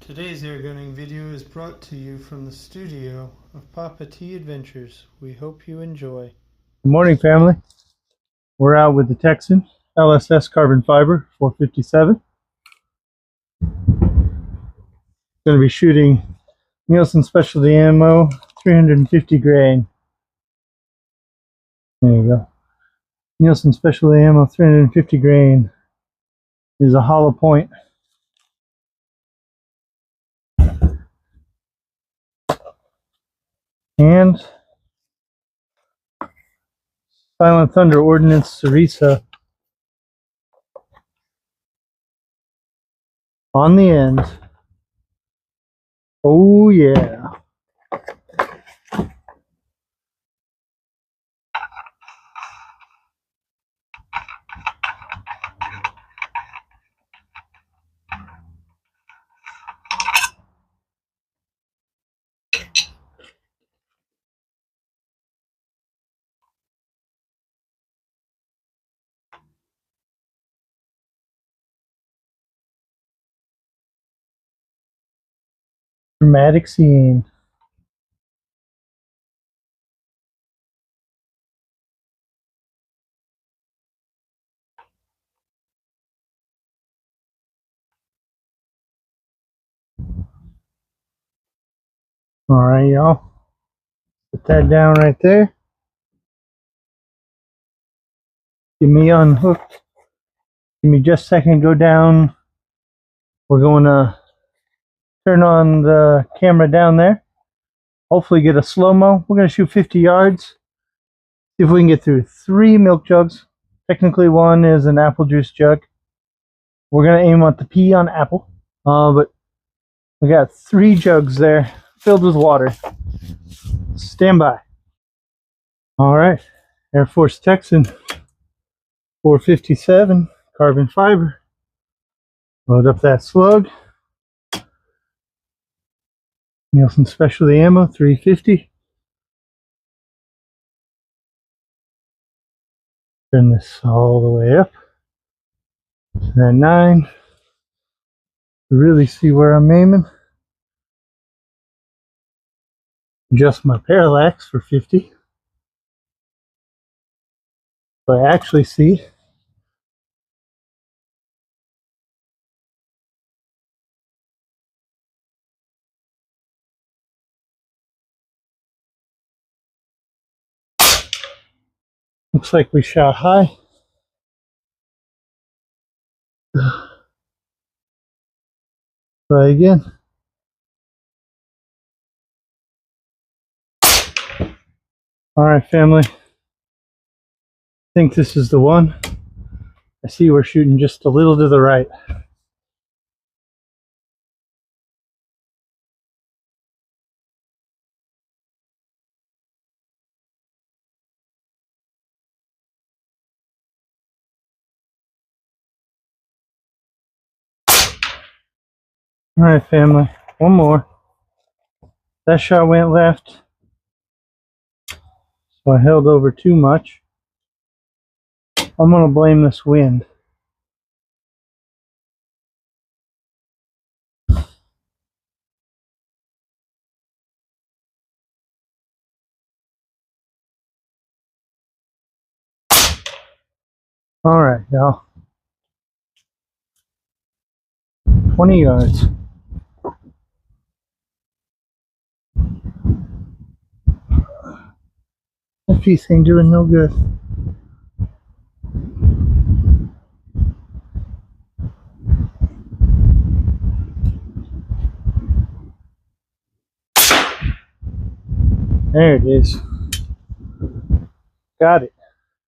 Today's airgunning video is brought to you from the studio of Papa T Adventures. We hope you enjoy. Good morning, family. We're out with the Texan LSS carbon fiber 457. Going to be shooting Nielsen Specialty Ammo 350 grain. There you go. Nielsen Specialty Ammo 350 grain is a hollow point. And Silent Thunder Ordnance Cerisa on the end. Oh yeah. Dramatic scene. All right, y'all. Put that down right there. Get me unhooked. Give me just a second. Go down. We're going to turn on the camera down there. Hopefully get a slow-mo. We're going to shoot 50 yards. See if we can get through 3 milk jugs. Technically, one is an apple juice jug. We're going to aim at the P on apple. But we got 3 jugs there filled with water. Stand by. All right. Air Force Texan 457 carbon fiber. Load up that slug. Nielsen Specialty Ammo 350. Turn this all the way up to that 9 to really see where I'm aiming. Adjust my parallax for 50. So I actually see. Looks like we shot high. Try again. All right, family. I think this is the one. I see we're shooting just a little to the right. All right, family. One more. That shot went left, so I held over too much. I'm going to blame this wind. All right, y'all. 20 yards. That piece ain't doing no good. There it is. Got it.